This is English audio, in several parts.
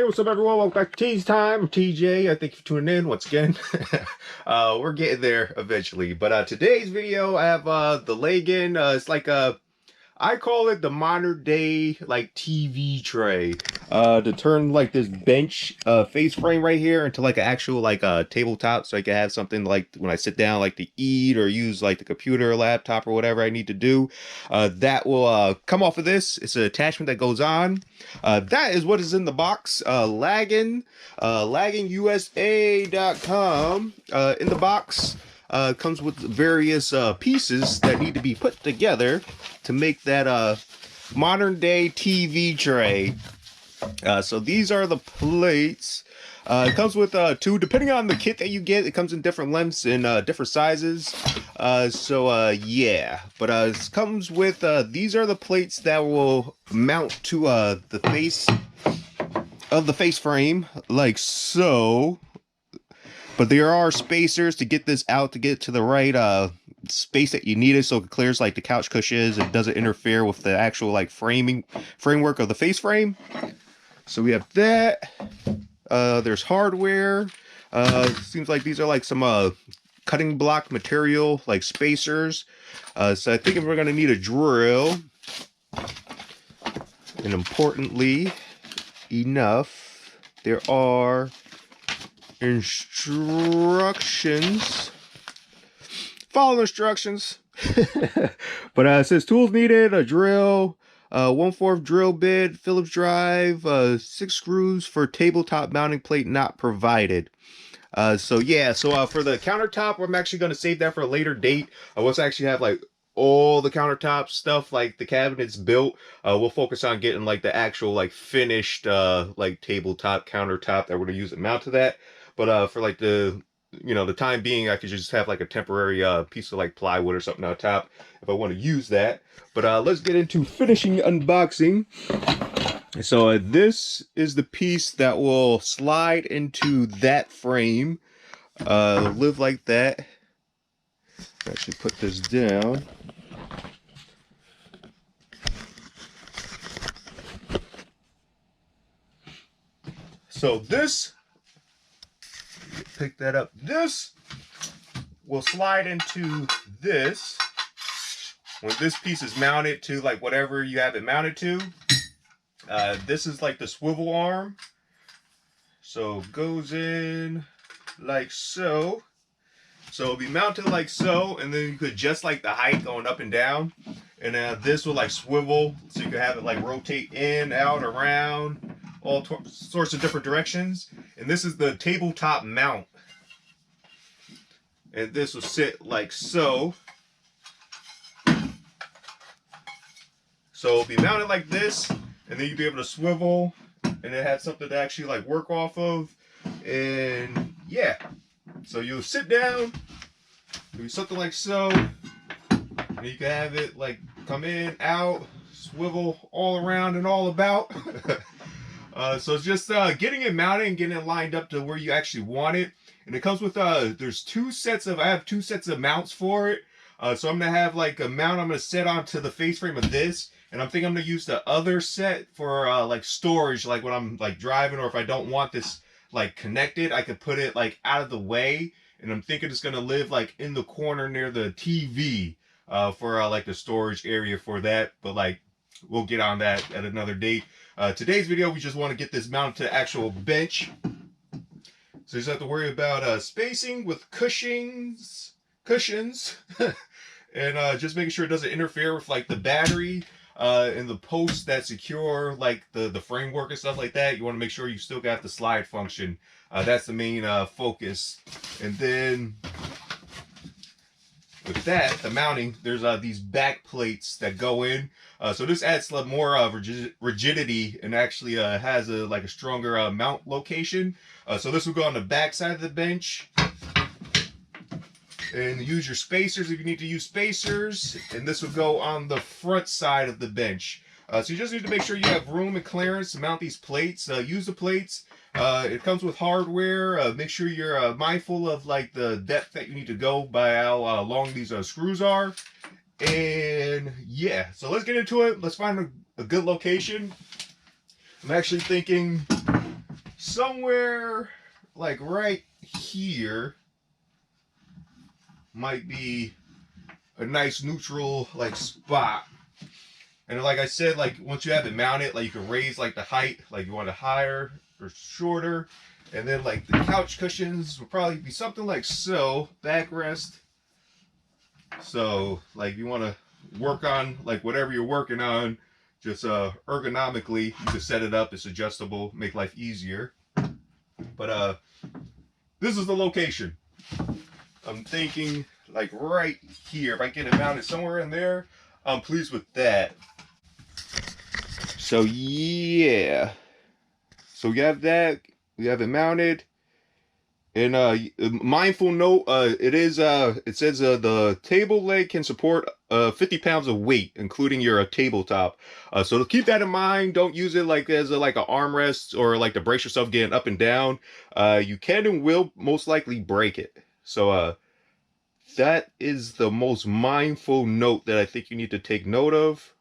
what's up everyone? Welcome back to T's Time. I'm TJ. Thank you for tuning in once again. We're getting there eventually. But today's video, I have the Lagun. It's like I call it the modern day like TV tray. To turn like this bench face frame right here into like an actual like tabletop, so I can have something like when I sit down like to eat or use like the computer or laptop or whatever I need to do. That will come off of this. It's an attachment that goes on. That is what is in the box. Lagun, lagunusa.com. In the box comes with various pieces that need to be put together to make that modern day TV tray. So these are the plates. It comes with two, depending on the kit that you get, it comes in different lengths and different sizes. Yeah, but it comes with these are the plates that will mount to the face of the face frame, like so. But there are spacers to get this out, to get to the right space that you need it, so it clears like the couch cushions and doesn't interfere with the actual like framework of the face frame. So we have that. There's hardware. Seems like these are like some cutting block material, like spacers. So I think we're gonna need a drill. And importantly enough, there are instructions. Follow instructions. But it says tools needed: a drill, 1/4 drill bit, Phillips drive, 6 screws for tabletop mounting plate not provided. So yeah, so for the countertop, I'm actually going to save that for a later date. Once I actually have like all the countertop stuff, like the cabinets built, we'll focus on getting like the actual like finished like tabletop countertop that we're going to use to mount to that. But for like the the time being, I could just have like a temporary piece of like plywood or something on top if I want to use that. But let's get into finishing unboxing. So this is the piece that will slide into that frame. Live like that. Actually put this down. So this, pick that up. This will slide into this when this piece is mounted to like whatever you have it mounted to. This is like the swivel arm. So it goes in like so. So it'll be mounted like so, and then you could adjust like the height going up and down. And this will like swivel, so you can have it like rotate in, out, around, all sorts of different directions. And this is the tabletop mount. And this will sit like so. So it'll be mounted like this, and then you'll be able to swivel, and it has something to actually like work off of. And yeah, so you'll sit down, do something like so, and you can have it like come in, out, swivel all around and all about. So it's just getting it mounted and getting it lined up to where you actually want it. And it comes with there's I have two sets of mounts for it. So I'm gonna have like a mount I'm gonna set onto the face frame of this, and I'm thinking I'm gonna use the other set for like storage, like when I'm like driving, or if I don't want this like connected, I could put it like out of the way. And I'm thinking it's gonna live like in the corner near the TV for like the storage area for that. But like we'll get on that at another date. Today's video, we just want to get this mounted to the actual bench. So you just have to worry about spacing with cushions, and just making sure it doesn't interfere with like the battery and the posts that secure like the framework and stuff like that. You want to make sure you still got the slide function. That's the main focus. And then with that, the mounting, there's these back plates that go in. So this adds more rigidity, and actually has like a stronger mount location. So this will go on the back side of the bench. And use your spacers if you need to use spacers. And this will go on the front side of the bench. So you just need to make sure you have room and clearance to mount these plates. Use the plates. It comes with hardware. Make sure you're mindful of like the depth that you need to go by how long these screws are. And yeah, so let's get into it. Let's find a good location. I'm actually thinking somewhere like right here might be a nice neutral like spot. And like I said, like once you have it mounted, like you can raise like the height, like you want it higher or shorter. And then like the couch cushions will probably be something like so, backrest. So like you want to work on like whatever you're working on, just ergonomically, you can set it up. It's adjustable, make life easier. But this is the location. I'm thinking like right here. If I get it mounted somewhere in there, I'm pleased with that. So yeah, so we have that. We have it mounted. And mindful note, it says the table leg can support 50 pounds of weight, including your tabletop. So to keep that in mind, don't use it like as like an armrest or like to brace yourself getting up and down. You can and will most likely break it. So that is the most mindful note that I think you need to take note of.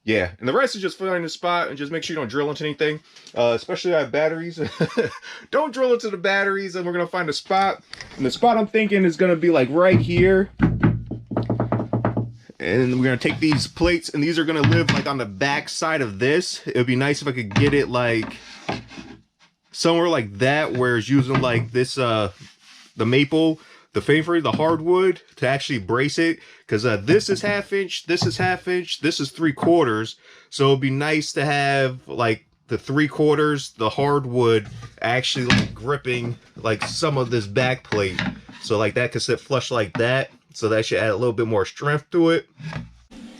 Yeah, and the rest is just find a spot and just make sure you don't drill into anything, especially I have batteries. Don't drill into the batteries, and we're gonna find a spot. And the spot I'm thinking is gonna be like right here. And we're gonna take these plates, and these are gonna live like on the back side of this. It would be nice if I could get it like somewhere like that, where it's using like this, the maple, the favorite, the hardwood to actually brace it, because this is 1/2 inch, this is 1/2 inch, this is 3/4. So it'd be nice to have like the 3/4, the hardwood actually like gripping like some of this back plate. So like that could sit flush like that. So that should add a little bit more strength to it.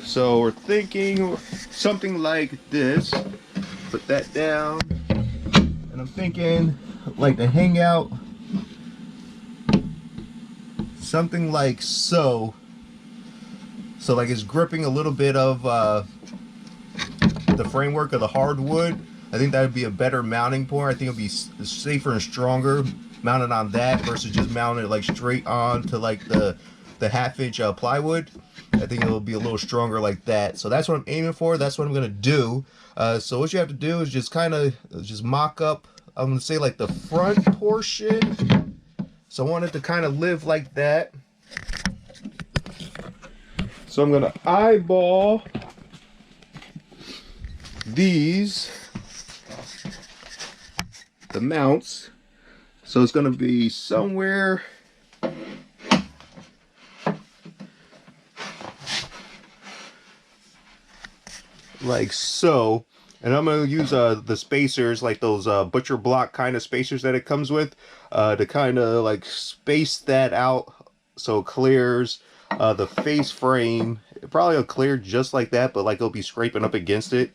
So we're thinking something like this. Put that down. And I'm thinking like the hangout, something like so. So like it's gripping a little bit of the framework of the hardwood. I think that would be a better mounting point. I think it'll be safer and stronger mounted on that versus just mounted like straight on to like the 1/2 inch plywood. I think it'll be a little stronger like that. So that's what I'm aiming for. That's what I'm gonna do. So what you have to do is just kind of just mock up, I'm gonna say like the front portion. So I want it to kind of live like that. So I'm gonna eyeball these, the mounts. So it's gonna be somewhere like so. And I'm going to use the spacers, like those butcher block kind of spacers that it comes with, to kind of like space that out so it clears the face frame. It probably will clear just like that, but like it'll be scraping up against it.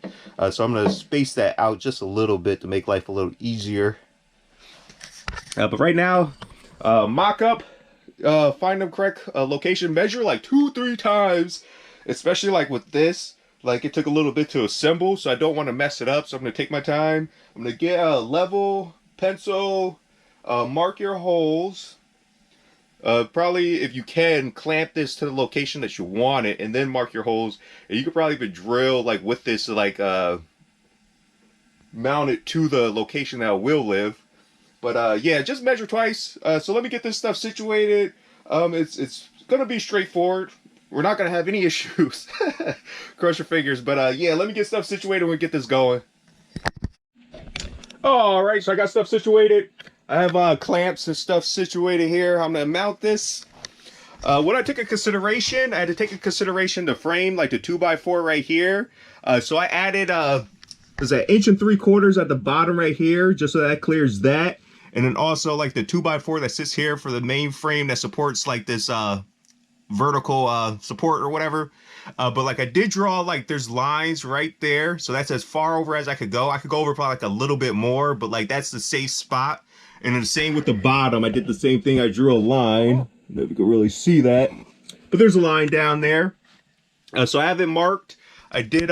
So I'm going to space that out just a little bit to make life a little easier. But right now, mock up, find the correct location, measure like 2-3 times, especially like with this. Like it took a little bit to assemble, so I don't want to mess it up. So I'm going to take my time. I'm going to get a level pencil, mark your holes. Probably, if you can, clamp this to the location that you want it, and then mark your holes. And you could probably even drill like with this, like mount it to the location that will live. But yeah, just measure twice. So let me get this stuff situated. It's gonna be straightforward. We're not gonna have any issues. Cross your fingers. But yeah, let me get stuff situated and we'll get this going. All right, so I got stuff situated. I have clamps and stuff situated here. I'm gonna mount this. What I took into consideration, I had to take into consideration the frame, like the 2x4 right here. So I added there's an 1 3/4 at the bottom right here, just so that clears that. And then also like the 2x4 that sits here for the main frame that supports like this vertical support or whatever. But like I did draw, like there's lines right there, so that's as far over as I could go. I could go over probably like a little bit more, but like that's the safe spot. And then the same with the bottom, I did the same thing. I drew a line. I don't know if you can really see that, but there's a line down there. So I have it marked. I did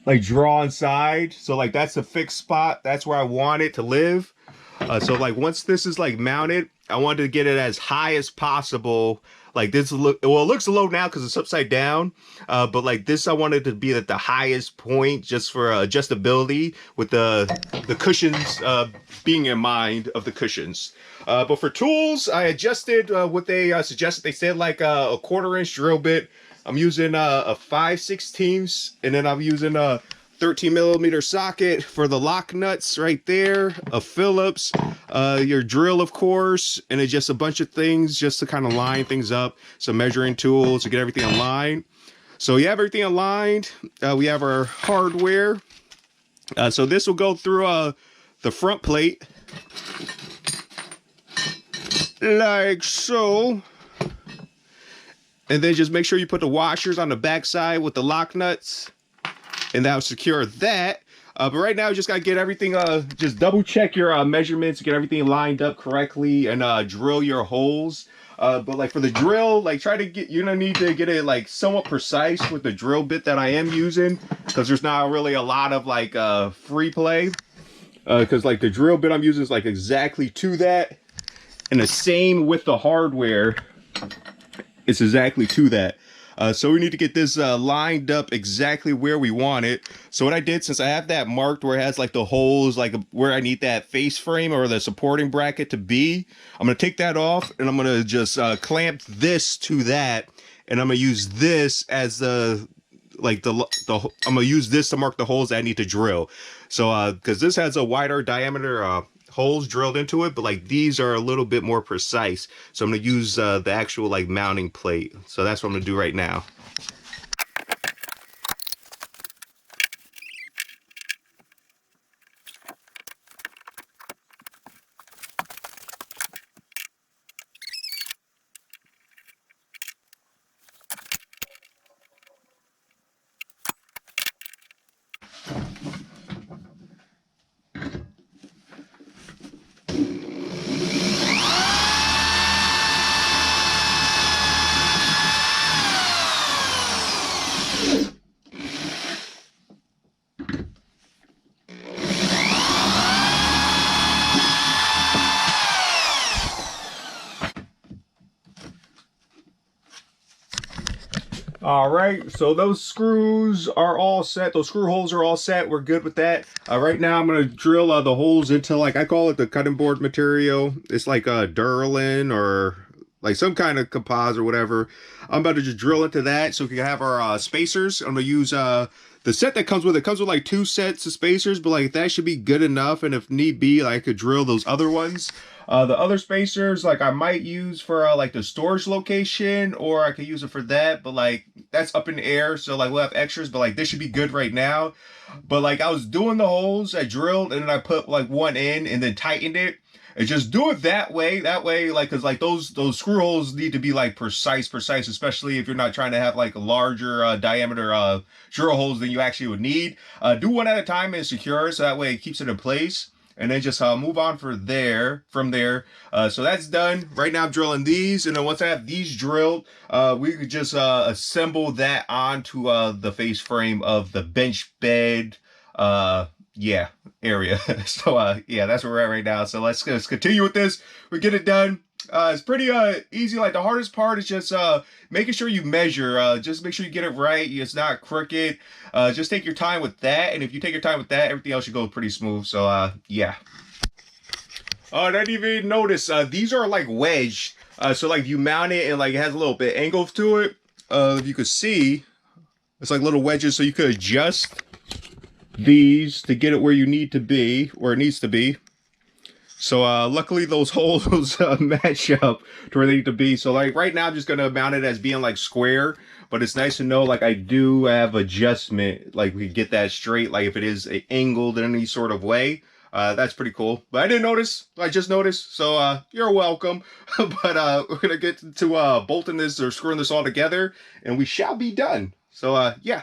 like draw inside, so like that's a fixed spot. That's where I want it to live. So like once this is like mounted, I wanted to get it as high as possible. Like this look, well, it looks low now because it's upside down. But like this, I wanted to be at the highest point just for adjustability with the cushions being in mind of the cushions. But for tools, I adjusted what they suggested. They said like a 1/4-inch drill bit. I'm using a 5/16, and then I'm using a 13mm socket for the lock nuts right there, a Phillips, your drill, of course, and it's just a bunch of things just to kind of line things up. Some measuring tools to get everything aligned. So you have everything aligned. We have our hardware. So this will go through the front plate, like so. And then just make sure you put the washers on the back side with the lock nuts, and that'll secure that. But right now, you just gotta get everything, just double check your measurements, get everything lined up correctly, and drill your holes. But like for the drill, like try to get, you're gonna need to get it like somewhat precise with the drill bit that I am using, because there's not really a lot of like free play. Because like the drill bit I'm using is like exactly to that, and the same with the hardware. It's exactly to that. So we need to get this lined up exactly where we want it. So what I did, since I have that marked where it has like the holes, like where I need that face frame or the supporting bracket to be, I'm gonna take that off and I'm gonna just clamp this to that, and I'm gonna use this as the I'm gonna use this to mark the holes that I need to drill. So because this has a wider diameter holes drilled into it, but like these are a little bit more precise, so I'm gonna use the actual like mounting plate. So that's what I'm gonna do right now. All right, so those screws are all set. Those screw holes are all set. We're good with that. Right now I'm gonna drill the holes into, like, I call it the cutting board material. It's like Durlin or like some kind of composite or whatever. I'm about to just drill into that so we can have our spacers. I'm gonna use the set that comes with it. Comes with like 2 sets of spacers, but like that should be good enough. And if need be, I could drill those other ones. The other spacers, like I might use for like the storage location, or I could use it for that, but like that's up in the air. So like we'll have extras, but like this should be good right now. But like I was doing the holes, I drilled and then I put like one in and then tightened it. And just do it that way, like, because like those screw holes need to be like precise, especially if you're not trying to have like larger diameter drill holes than you actually would need. Do one at a time and secure, so that way it keeps it in place. And then just move on from there. So that's done. Right now I'm drilling these, and then once I have these drilled, we could just assemble that onto the face frame of the bench bed yeah, area. So yeah, that's where we're at right now. So let's continue with this. We get it done. It's pretty easy. Like the hardest part is just making sure you measure. Just make sure you get it right. It's not crooked. Just take your time with that, and if you take your time with that, everything else should go pretty smooth. So yeah. I didn't even notice. These are like wedged. So like you mount it and like it has a little bit angle to it. If you could see, it's like little wedges, so you could adjust these to get it where you need to be, where it needs to be. So luckily those holes match up to where they need to be. So like right now I'm just gonna mount it as being like square, but it's nice to know like I do have adjustment, like we get that straight, like if it is angled in any sort of way. That's pretty cool. But I didn't notice, I just noticed, so you're welcome. But we're gonna get to bolting this or screwing this all together, and we shall be done. So yeah.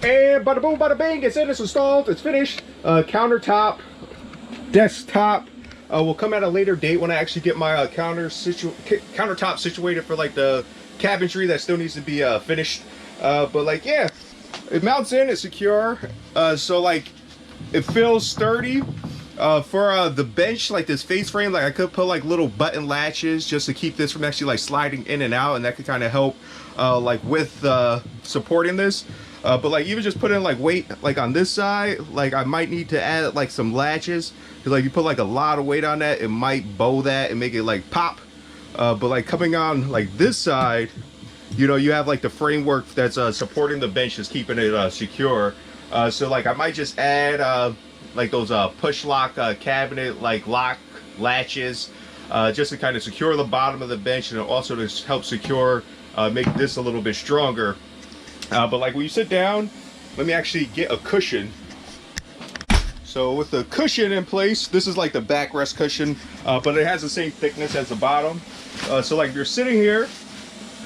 And bada boom, bada bing, it's in, it's installed, it's finished. Countertop, desktop will come at a later date when I actually get my countertop situated for like the cabinetry that still needs to be finished. But like, yeah, it mounts in, it's secure. So like, it feels sturdy. For the bench, like this face frame, like I could put like little button latches just to keep this from actually like sliding in and out, and that could kind of help like with supporting this. But like even just putting like weight like on this side, like I might need to add like some latches, because like you put like a lot of weight on that, it might bow that and make it like pop. But like coming on like this side, you know, you have like the framework that's supporting the bench, is keeping it secure. So like I might just add like those push lock cabinet like lock latches, just to kind of secure the bottom of the bench, and also to help secure make this a little bit stronger. But like when you sit down, let me actually get a cushion. So with the cushion in place, this is like the backrest cushion, but it has the same thickness as the bottom. So like if you're sitting here,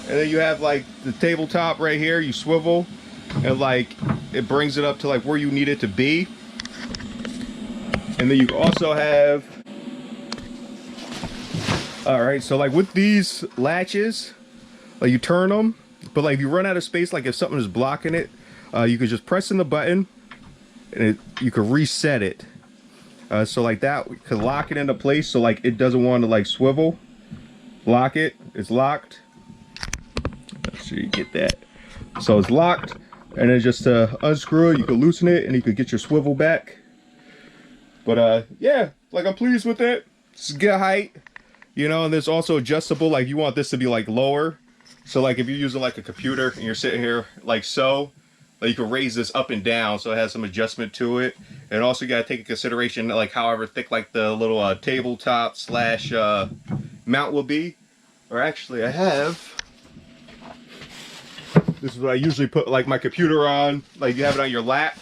and then you have like the tabletop right here, you swivel, and like it brings it up to like where you need it to be. And then you also have, all right, so like with these latches, like you turn them, but like if you run out of space, like if something is blocking it, you could just press in the button and you could reset it. So like that, we could lock it into place, so like it doesn't want to like swivel. Lock it, it's locked. Make sure you get that. So it's locked, and then just to unscrew it, you could loosen it and you could get your swivel back. But yeah, like I'm pleased with it. It's good height, you know, and there's also adjustable, like you want this to be like lower. So like if you're using like a computer and you're sitting here like so, like you can raise this up and down, so it has some adjustment to it. And also you gotta take into consideration like however thick like the little tabletop slash mount will be. Or actually I have, this is what I usually put like my computer on, like you have it on your lap.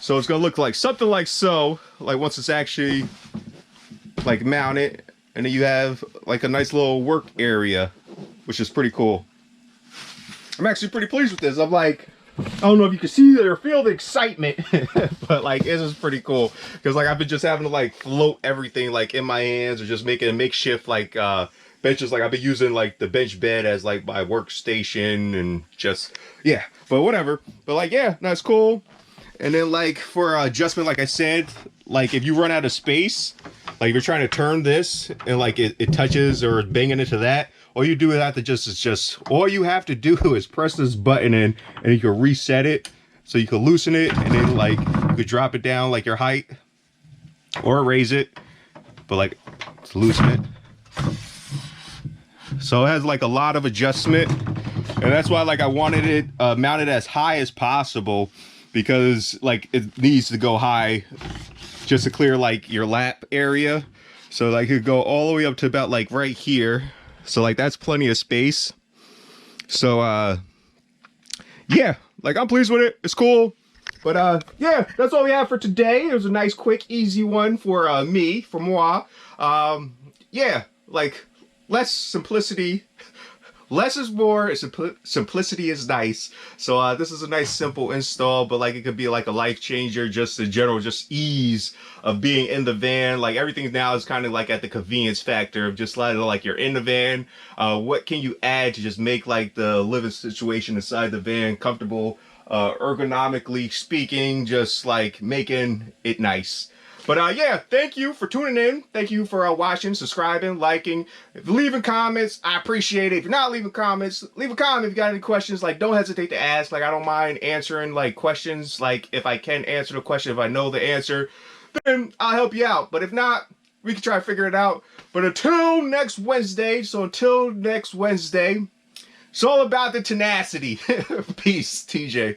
So it's gonna look like something like so, like once it's actually like mounted, and then you have like a nice little work area, which is pretty cool. I'm actually pretty pleased with this. I'm like, I don't know if you can see or feel the excitement, but like this is pretty cool, because like I've been just having to like float everything like in my hands, or just making a makeshift like benches. Like I've been using like the bench bed as like my workstation, and just yeah, but whatever. But like yeah, that's cool. And then like for adjustment, like I said, like if you run out of space, like if you're trying to turn this and like it touches or banging into that, all you do have to all you have to do is press this button in, and you can reset it. So you can loosen it, and then like you could drop it down like your height, or raise it, but like to loosen it. So it has like a lot of adjustment, and that's why like I wanted it mounted as high as possible, because like it needs to go high just to clear like your lap area. So like it could go all the way up to about like right here. So like that's plenty of space. So yeah, like I'm pleased with it. It's cool. But yeah, that's all we have for today. It was a nice, quick, easy one for me, for moi. Yeah, like less simplicity. Less is more, simplicity is nice. So this is a nice simple install, but like it could be like a life changer, just in general, just ease of being in the van. Like everything now is kind of like at the convenience factor of just like you're in the van. What can you add to just make like the living situation inside the van comfortable, ergonomically speaking, just like making it nice. But yeah, thank you for tuning in. Thank you for watching, subscribing, liking, leaving comments. I appreciate it. If you're not leaving comments, leave a comment if you got any questions. Like, don't hesitate to ask. Like, I don't mind answering like questions. Like, if I can answer the question, if I know the answer, then I'll help you out. But if not, we can try to figure it out. But until next Wednesday, it's all about the tenacity. Peace, TJ.